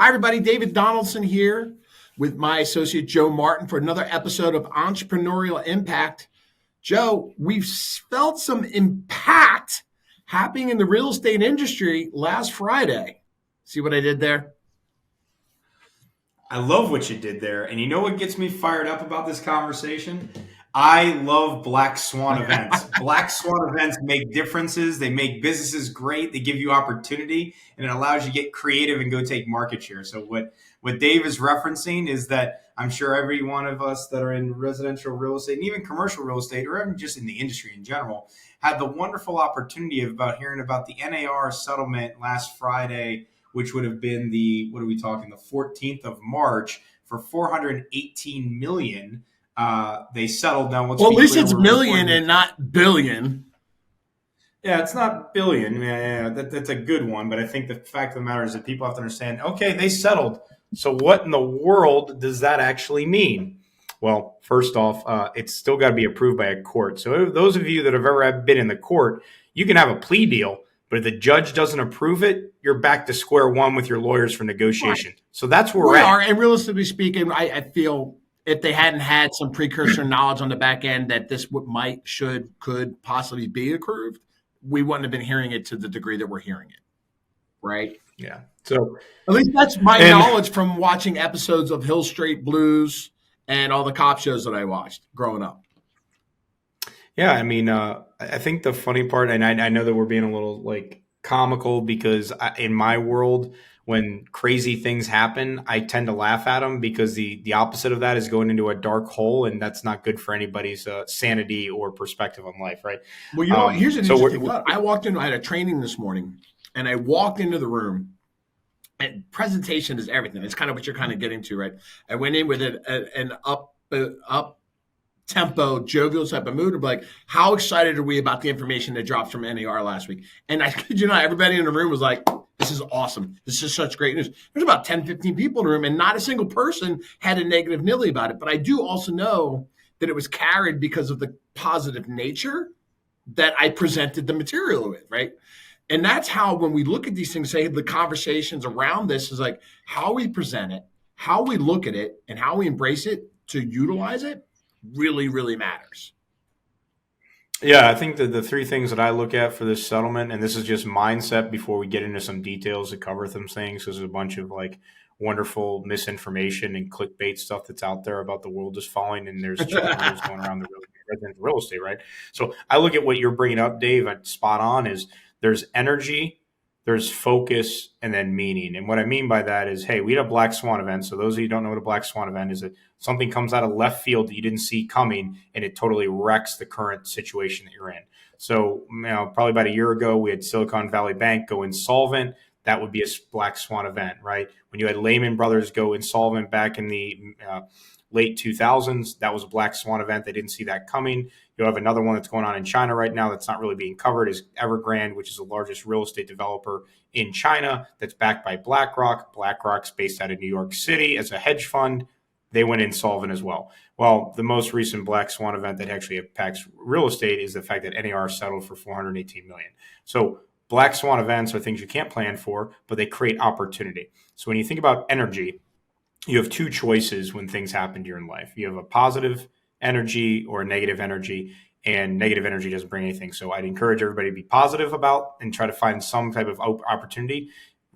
Hi, everybody. David Donaldson here with my associate Joe Martin for another episode of Entrepreneurial Impact. Joe, we've felt some impact happening in the real estate industry last Friday. See what I did there? I love what you did there. And you know what gets me fired up about this conversation? I love Black Swan events. Black Swan events make differences. They make businesses great. They give you opportunity, and it allows you to get creative and go take market share. So what Dave is referencing is that I'm sure every one of us that are in residential real estate and even commercial real estate, or even just in the industry in general, had the wonderful opportunity of hearing about the NAR settlement last Friday, which would have been the 14th of March for $418 million. They settled. Now, well, at least it's million and not billion. Yeah, it's not billion. Yeah, that's a good one. But I think the fact of the matter is that people have to understand, okay, they settled. So what in the world does that actually mean? Well, first off, it's still got to be approved by a court. So those of you that have ever been in the court, you can have a plea deal, but if the judge doesn't approve it, you're back to square one with your lawyers for negotiation. Right. So that's where we're at. And realistically speaking, I feel if they hadn't had some precursor knowledge on the back end that this could possibly be approved, we wouldn't have been hearing it to the degree that we're hearing it. Right? Yeah. So at least that's my knowledge from watching episodes of Hill Street Blues and all the cop shows that I watched growing up. Yeah, I mean, I think the funny part, and I know that we're being a little comical because in my world, when crazy things happen, I tend to laugh at them because the opposite of that is going into a dark hole, and that's not good for anybody's sanity or perspective on life, right? Well, here's an interesting thought. I had a training this morning, and I walked into the room. And presentation is everything. It's kind of what you're kind of getting to, right? I went in with an up tempo, jovial type of mood of how excited are we about the information that dropped from NAR last week? And I kid you not, everybody in the room was like, this is awesome. This is such great news. There's about 10, 15 people in the room, and not a single person had a negative nilly about it. But I do also know that it was carried because of the positive nature that I presented the material with, right? And that's how, when we look at these things, say the conversations around this is how we present it, how we look at it, and how we embrace it to utilize it really, really matters. Yeah, I think that the three things that I look at for this settlement, and this is just mindset before we get into some details to cover some things, because there's a bunch of wonderful misinformation and clickbait stuff that's out there about the world is falling and there's challenges going around the real estate, right? So I look at what you're bringing up, Dave, spot on, is there's energy, there's focus, and then meaning. And what I mean by that is, hey, we had a Black Swan event. So those of you who don't know what a Black Swan event is, that something comes out of left field that you didn't see coming, and it totally wrecks the current situation that you're in. So, probably about a year ago, we had Silicon Valley Bank go insolvent. That would be a Black Swan event, right? When you had Lehman Brothers go insolvent back in the late 2000s, that was a Black Swan event. They didn't see that coming. You'll have another one that's going on in China right now that's not really being covered, is Evergrande, which is the largest real estate developer in China that's backed by BlackRock. BlackRock's based out of New York City as a hedge fund. They went insolvent as well. Well, the most recent Black Swan event that actually impacts real estate is the fact that NAR settled for $418 million. So Black Swan events are things you can't plan for, but they create opportunity. So when you think about energy, you have two choices when things happen to you in life. You have a positive energy or a negative energy, and negative energy doesn't bring anything. So I'd encourage everybody to be positive about and try to find some type of opportunity.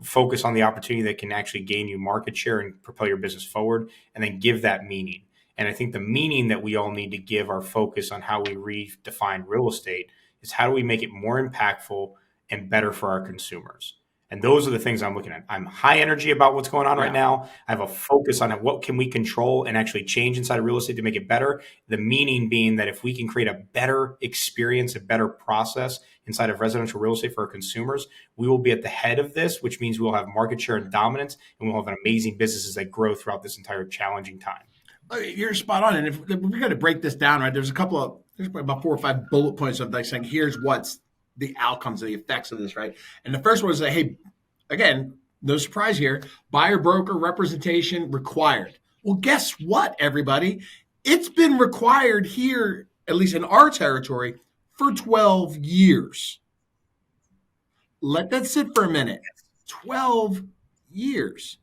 Focus on the opportunity that can actually gain you market share and propel your business forward, and then give that meaning. And I think the meaning that we all need to give our focus on how we redefine real estate is how do we make it more impactful and better for our consumers. And those are the things I'm looking at. I'm high energy about what's going on right now. I have a focus on what can we control and actually change inside of real estate to make it better. The meaning being that if we can create a better experience, a better process inside of residential real estate for our consumers, we will be at the head of this, which means we'll have market share and dominance, and we'll have amazing businesses that grow throughout this entire challenging time. You're spot on. And if we got to break this down, right, there's about 4 or 5 bullet points of saying, here's what's the outcomes, the effects of this, right? And the first one is that, hey, again, no surprise here, buyer broker representation required. Well, guess what, everybody? It's been required here, at least in our territory, for 12 years. Let that sit for a minute. 12 years.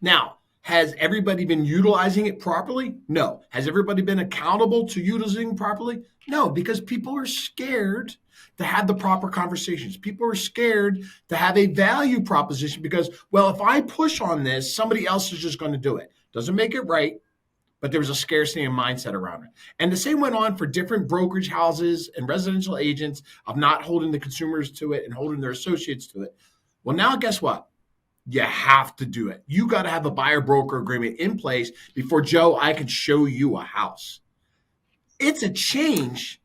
Now, has everybody been utilizing it properly? No. Has everybody been accountable to utilizing it properly? No, because people are scared to have the proper conversations. People are scared to have a value proposition because, well, if I push on this, somebody else is just going to do it. Doesn't make it right, but there was a scarcity and mindset around it. And the same went on for different brokerage houses and residential agents of not holding the consumers to it and holding their associates to it. Well, now guess what? You have to do it. You got to have a buyer broker agreement in place before, Joe, I can show you a house. It's a change,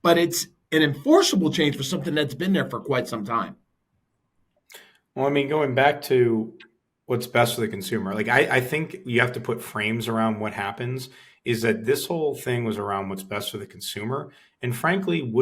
but it's an enforceable change for something that's been there for quite some time. Well, I mean, going back to what's best for the consumer, like I think you have to put frames around what happens, is that this whole thing was around what's best for the consumer. And frankly,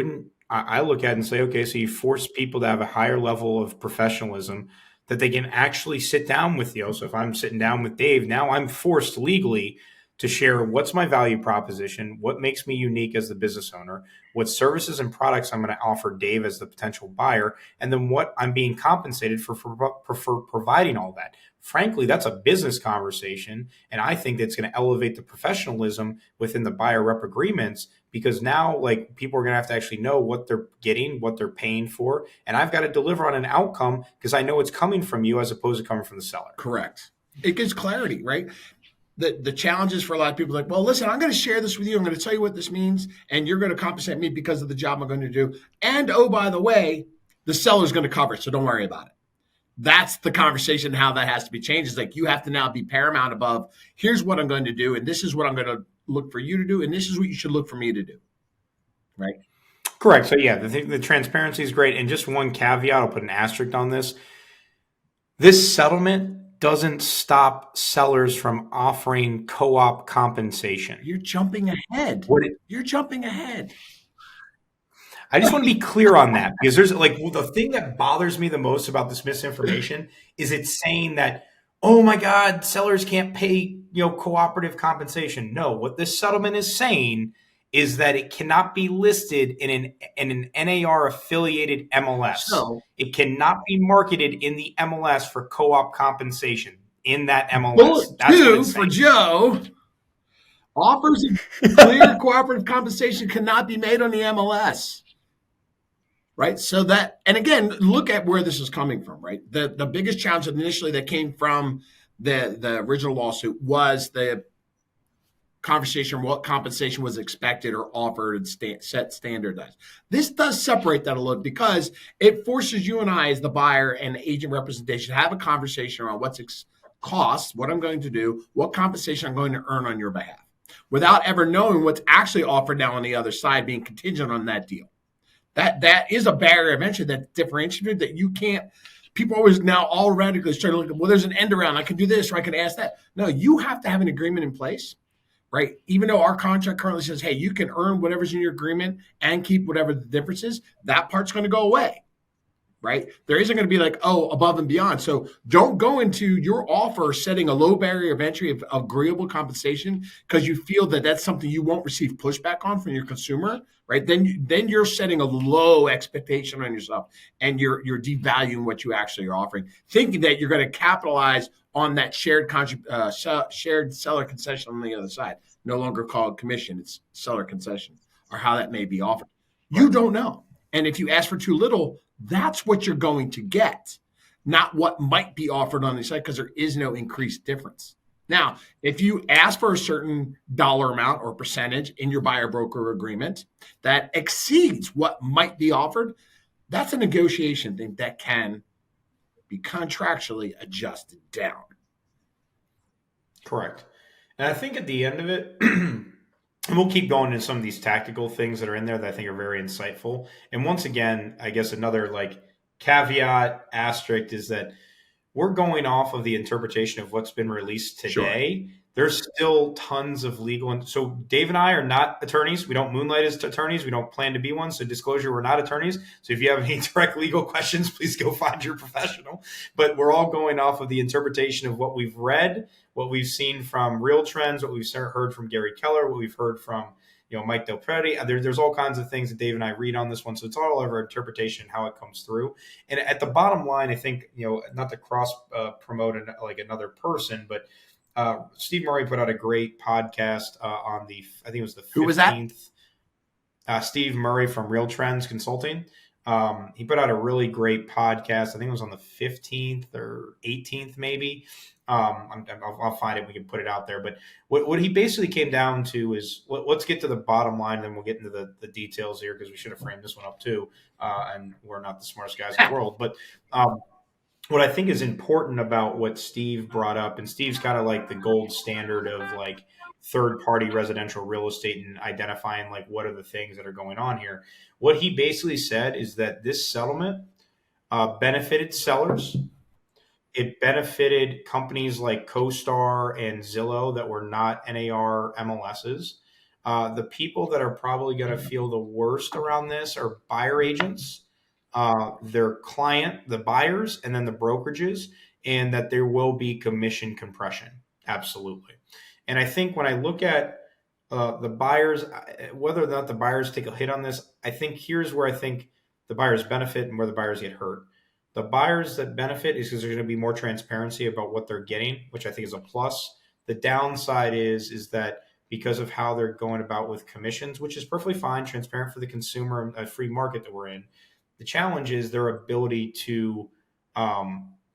I look at it and say, okay, so you force people to have a higher level of professionalism that they can actually sit down with you. So if I'm sitting down with Dave, now I'm forced legally to share what's my value proposition, what makes me unique as the business owner, what services and products I'm going to offer Dave as the potential buyer, and then what I'm being compensated for providing all that. Frankly, that's a business conversation, and I think that's going to elevate the professionalism within the buyer rep agreements, because now, like, people are going to have to actually know what they're getting, what they're paying for, and I've got to deliver on an outcome because I know it's coming from you as opposed to coming from the seller. Correct. It gives clarity, right? The challenges for a lot of people, like, well, listen, I'm going to share this with you. I'm going to tell you what this means, and you're going to compensate me because of the job I'm going to do. And, oh, by the way, the seller's going to cover it, so don't worry about it. That's the conversation, how that has to be changed. It's like you have to now be paramount above, here's what I'm going to do, and this is what I'm going to look for you to do, and this is what you should look for me to do, right? Correct. So, yeah, the transparency is great. And just one caveat, I'll put an asterisk on this. This settlement doesn't stop sellers from offering co-op compensation. You're jumping ahead. You're jumping ahead. I just want to be clear on that, because there's the thing that bothers me the most about this misinformation is it's saying that, oh my God, sellers can't pay, cooperative compensation. No, what this settlement is saying is that it cannot be listed in an NAR affiliated MLS. So, it cannot be marketed in the MLS for co-op compensation in that MLS. Bullet two for Joe. Offers of clear cooperative compensation cannot be made on the MLS. Right. So that, and again, look at where this is coming from, right? The biggest challenge initially that came from the original lawsuit was the conversation, what compensation was expected or offered and set standardized. This does separate that a little because it forces you and I as the buyer and agent representation to have a conversation around what's cost, what I'm going to do, what compensation I'm going to earn on your behalf, without ever knowing what's actually offered now on the other side, being contingent on that deal. That is a barrier of entry that differentiates that you can't. People always now all radically start looking, well, there's an end around. I can do this or I can ask that. No, you have to have an agreement in place, right? Even though our contract currently says, hey, you can earn whatever's in your agreement and keep whatever the difference is, that part's going to go away, right? There isn't going to be like, oh, above and beyond. So don't go into your offer setting a low barrier of entry of agreeable compensation because you feel that that's something you won't receive pushback on from your consumer, right? Then you're setting a low expectation on yourself and you're devaluing what you actually are offering, thinking that you're going to capitalize on that shared seller concession on the other side. No longer called commission, it's seller concession, or how that may be offered. You don't know. And if you ask for too little, that's what you're going to get, not what might be offered on the site, because there is no increased difference. Now, if you ask for a certain dollar amount or percentage in your buyer broker agreement that exceeds what might be offered, that's a negotiation thing that can be contractually adjusted down. Correct. And I think at the end of it, and we'll keep going into some of these tactical things that are in there that I think are very insightful. And once again, I guess another caveat asterisk is that we're going off of the interpretation of what's been released today. Sure. There's still tons of legal. So Dave and I are not attorneys. We don't moonlight as attorneys. We don't plan to be one. So disclosure, we're not attorneys. So if you have any direct legal questions, please go find your professional. But we're all going off of the interpretation of what we've read, what we've seen from Real Trends, what we've heard from Gary Keller, what we've heard from Mike Del Prete. There's all kinds of things that Dave and I read on this one. So it's all of our interpretation, how it comes through. And at the bottom line, I think, not to cross promote like another person, but Steve Murray put out a great podcast on I think it was the 15th. Who was that? Steve Murray from Real Trends Consulting. He put out a really great podcast. I think it was on the 15th or 18th, maybe. I'll find it. We can put it out there. But what he basically came down to is, let's get to the bottom line, and then we'll get into the details here, because we should have framed this one up too. And we're not the smartest guys in the world. But what I think is important about what Steve brought up, and Steve's kind of like the gold standard of like third-party residential real estate and identifying like what are the things that are going on here. What he basically said is that this settlement benefited sellers. It benefited companies like CoStar and Zillow that were not NAR MLSs. The people that are probably going to feel the worst around this are buyer agents, their client, the buyers, and then the brokerages, and that there will be commission compression. Absolutely. And I think when I look at the buyers, whether or not the buyers take a hit on this, I think here's where I think the buyers benefit and where the buyers get hurt. The buyers that benefit is because there's going to be more transparency about what they're getting, which I think is a plus. The downside is that because of how they're going about with commissions, which is perfectly fine, transparent for the consumer, a free market that we're in. The challenge is their ability to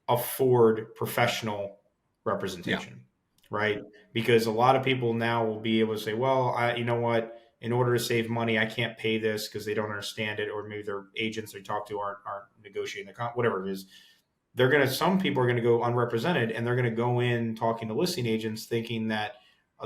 afford professional representation, right? Because a lot of people now will be able to say, well, you know what? In order to save money, I can't pay this because they don't understand it, or maybe their agents they talk to aren't negotiating whatever it is. Some people are going to go unrepresented, and they're going to go in talking to listing agents thinking that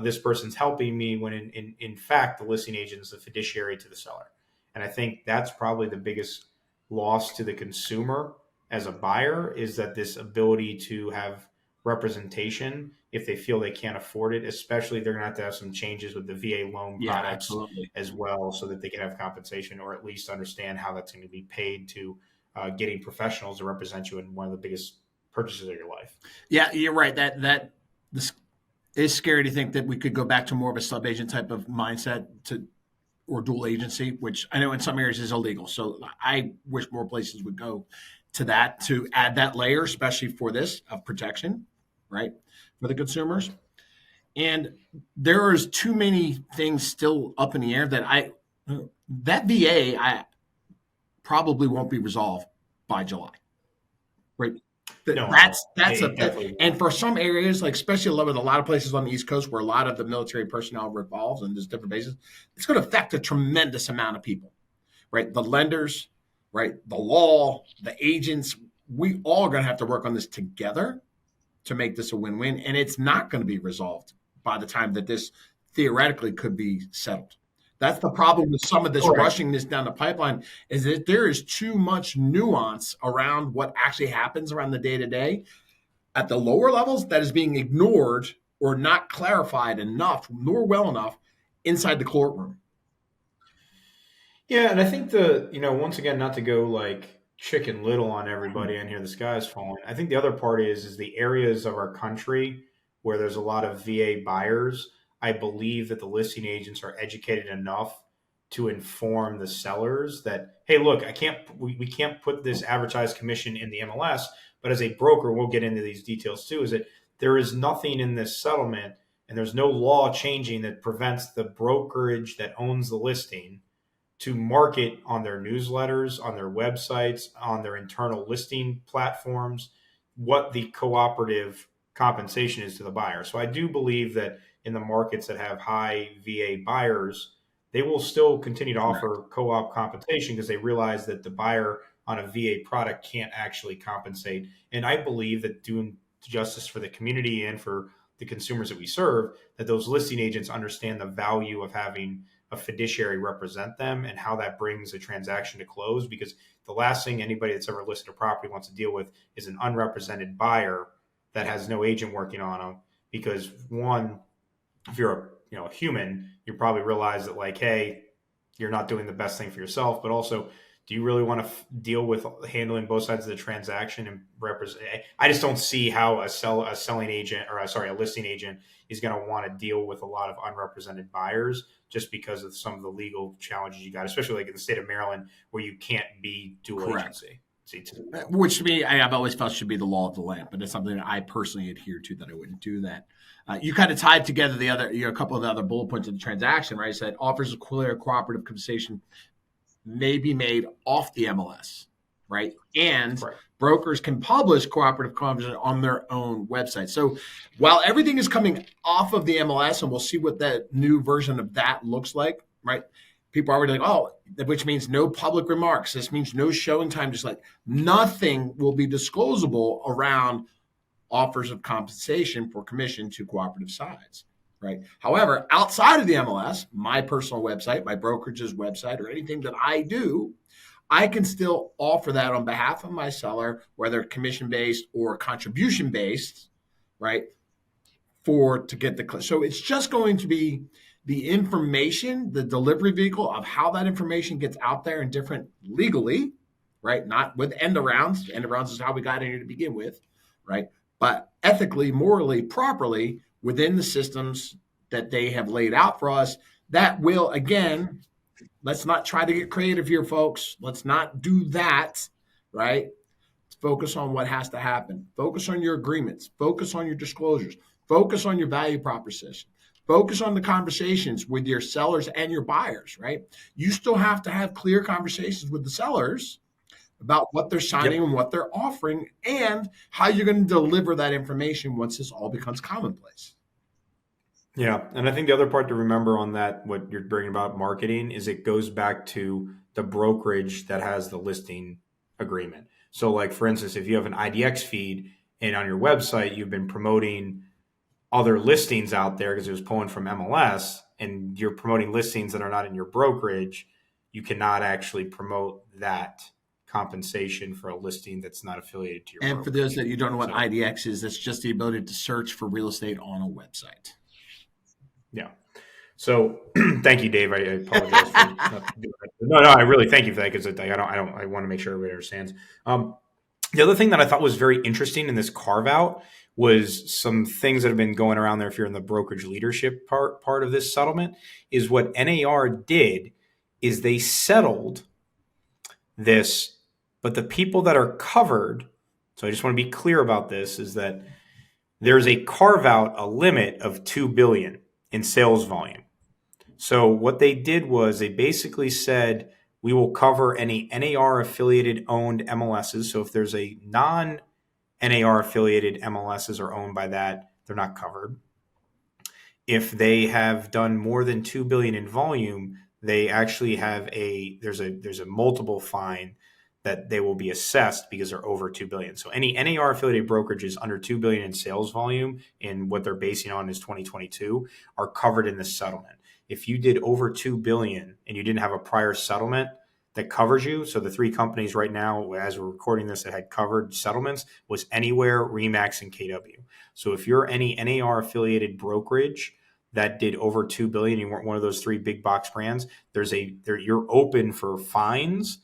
this person's helping me, when in fact, the listing agent is the fiduciary to the seller. And I think that's probably the biggest loss to the consumer as a buyer, is that this ability to have representation, if they feel they can't afford it, especially they're going to have some changes with the VA loan products as well, so that they can have compensation, or at least understand how that's going to be paid to getting professionals to represent you in one of the biggest purchases of your life. Yeah, you're right. That this is scary to think that we could go back to more of a sub-agent type of mindset or dual agency, which I know in some areas is illegal. So I wish more places would go to that, to add that layer, especially for this of protection, right, for the consumers. And there is too many things still up in the air that VA probably won't be resolved by July, right? And for some areas, like especially with a lot of places on the East Coast where a lot of the military personnel revolves and there's different bases, it's going to affect a tremendous amount of people, right? The lenders, right? The law, the agents, we all are going to have to work on this together to make this a win-win. And it's not going to be resolved by the time that this theoretically could be settled. That's the problem with some of this rushing this down the pipeline, is that there is too much nuance around what actually happens around the day-to-day at the lower levels that is being ignored or not clarified enough, nor well enough inside the courtroom. Yeah, and I think once again, not to go like Chicken Little on everybody in here, the sky's falling. I think the other part is the areas of our country where there's a lot of VA buyers. I believe that the listing agents are educated enough to inform the sellers that, hey, look, we can't put this advertised commission in the MLS, but as a broker, we'll get into these details too, is that there is nothing in this settlement and there's no law changing that prevents the brokerage that owns the listing to market on their newsletters, on their websites, on their internal listing platforms, what the cooperative compensation is to the buyer. So I do believe that in the markets that have high VA buyers, they will still continue to offer co-op compensation because they realize that the buyer on a VA product can't actually compensate. And I believe that doing justice for the community and for the consumers that we serve, that those listing agents understand the value of having a fiduciary represent them and how that brings a transaction to close. Because the last thing anybody that's ever listed a property wants to deal with is an unrepresented buyer that has no agent working on them. Because one, if you're a human, you probably realize that like, hey, you're not doing the best thing for yourself, but also, do you really want to deal with handling both sides of the transaction and represent? I just don't see how a listing agent is going to want to deal with a lot of unrepresented buyers just because of some of the legal challenges you got, especially like in the state of Maryland where you can't be dual Correct. agency. Which to me, I've always felt should be the law of the land, but it's something that I personally adhere to, that I wouldn't do that. You kind of tied together the other, a couple of the other bullet points of the transaction, right? You said offers of clear cooperative compensation may be made off the MLS, right? And Correct. Brokers can publish cooperative compensation on their own website. So while everything is coming off of the MLS, and we'll see what that new version of that looks like, right? People are already like, oh, which means no public remarks. This means no showing time. Just like nothing will be disclosable around offers of compensation for commission to cooperative sides, right? However, outside of the MLS, my personal website, my brokerage's website, or anything that I do, I can still offer that on behalf of my seller, whether commission-based or contribution-based, right? To get the, so it's just going to be the information, the delivery vehicle of how that information gets out there and different legally, right? Not with end arounds. End arounds is how we got in here to begin with, right? But ethically, morally, properly within the systems that they have laid out for us. That will, again, let's not try to get creative here, folks. Let's not do that, right? Focus on what has to happen. Focus on your agreements. Focus on your disclosures. Focus on your value proposition. Focus on the conversations with your sellers and your buyers, right? You still have to have clear conversations with the sellers about what they're signing and what they're offering and how you're going to deliver that information once this all becomes commonplace. Yeah. And I think the other part to remember on that, what you're bringing about marketing, is it goes back to the brokerage that has the listing agreement. So like, for instance, if you have an IDX feed and on your website, you've been promoting other listings out there because it was pulling from MLS and you're promoting listings that are not in your brokerage, you cannot actually promote that compensation for a listing that's not affiliated to your And brokerage. for those that you don't know what IDX is, that's just the ability to search for real estate on a website. Yeah. So thank you, Dave. I apologize for not doing that. No, I really thank you for that because I want to make sure everybody understands. The other thing that I thought was very interesting in this carve out was some things that have been going around there. If you're in the brokerage leadership part of this settlement, is what NAR did is they settled this, but the people that are covered. So I just want to be clear about this: is that there's a carve out, a limit of $2 billion in sales volume. So what they did was they basically said, we will cover any NAR affiliated owned MLSs. So if there's a non-NAR affiliated MLSs are owned by that, they're not covered. If they have done more than 2 billion in volume, they actually have there's a multiple fine that they will be assessed because they're over 2 billion. So any NAR affiliated brokerages under 2 billion in sales volume, and what they're basing on is 2022, are covered in this settlement. If you did over 2 billion and you didn't have a prior settlement that covers you, so the three companies right now, as we're recording this, that had covered settlements was Anywhere, Remax, and KW. So if you're any NAR affiliated brokerage that did over 2 billion, you weren't one of those three big box brands, you're open for fines.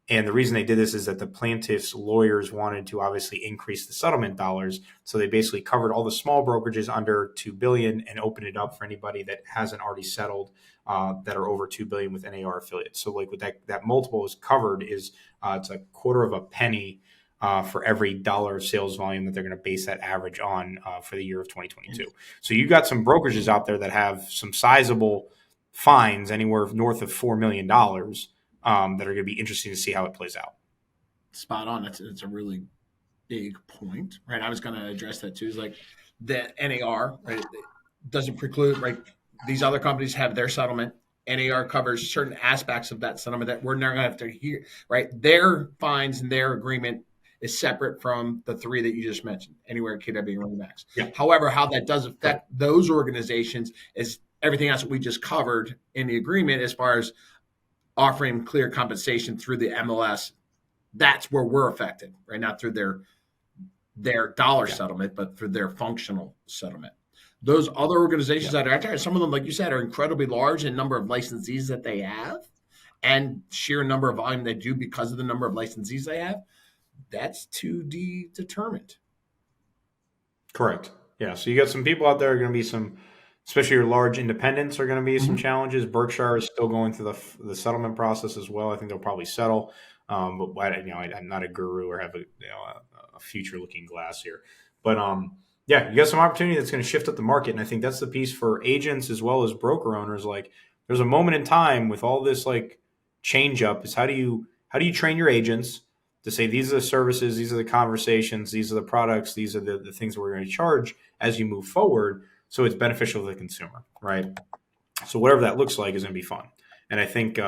And the reason they did this is that the plaintiffs' lawyers wanted to obviously increase the settlement dollars. So they basically covered all the small brokerages under 2 billion and opened it up for anybody that hasn't already settled that are over 2 billion with NAR affiliates. So like with that multiple is covered is it's a quarter of a penny for every dollar of sales volume that they're going to base that average on for the year of 2022. So you got some brokerages out there that have some sizable fines, anywhere north of $4 million. That are going to be interesting to see how it plays out. Spot on. It's a really big point, right? I was going to address that too. Is like the NAR, right? It doesn't preclude, right? These other companies have their settlement. NAR covers certain aspects of that settlement that we're not going to have to hear, right? Their fines and their agreement is separate from the three that you just mentioned, Anywhere, KW, and Remax. Yeah. However, how that does affect those organizations is everything else that we just covered in the agreement as far as offering clear compensation through the MLS. That's where we're affected, right? Not through their dollar settlement, but through their functional settlement. Those other organizations that are out there, some of them, like you said, are incredibly large in number of licensees that they have and sheer number of volume they do because of the number of licensees they have. That's to be determined. Correct. Yeah. So you got some people out there are going to be some especially your large independents are going to be some Mhm. challenges. Berkshire is still going through the settlement process as well. I think they'll probably settle. But I'm not a guru or have a future looking glass here. But yeah, you got some opportunity that's going to shift up the market, and I think that's the piece for agents as well as broker owners. Like, there's a moment in time with all this like change up is how do you train your agents to say these are the services, these are the conversations, these are the products, these are the things that we're going to charge as you move forward, so it's beneficial to the consumer, right? So whatever that looks like is going to be fun. And I think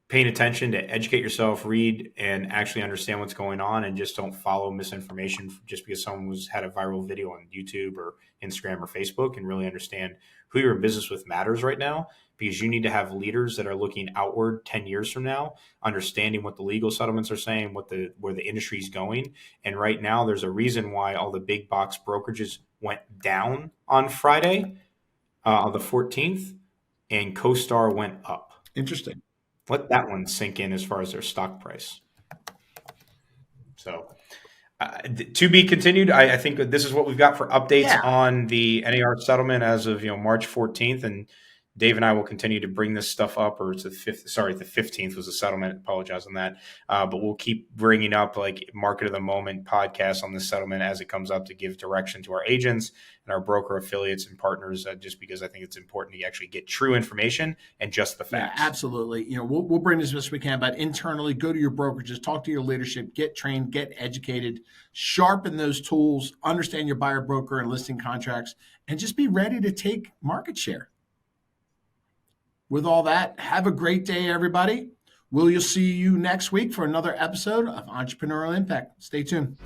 paying attention to educate yourself, read, and actually understand what's going on, and just don't follow misinformation just because someone had a viral video on YouTube or Instagram or Facebook, and really understand who you're in business with matters right now, because you need to have leaders that are looking outward 10 years from now, understanding what the legal settlements are saying, where the industry is going. And right now there's a reason why all the big box brokerages went down on Friday, on the 14th, and CoStar went up. Interesting. Let that one sink in as far as their stock price. So to be continued. I think that this is what we've got for updates on the NAR settlement as of March 14th, and Dave and I will continue to bring this stuff up. Or it's the 5th. Sorry, the 15th was the settlement. Apologize on that. But we'll keep bringing up like market of the moment podcasts on the settlement as it comes up to give direction to our agents and our broker affiliates and partners. Just because I think it's important to actually get true information and just the facts. Yeah, absolutely. We'll bring this as best we can, but internally, go to your brokerages, talk to your leadership, get trained, get educated, sharpen those tools, understand your buyer, broker, and listing contracts, and just be ready to take market share. With all that, have a great day, everybody. We'll see you next week for another episode of Entrepreneurial Impact. Stay tuned.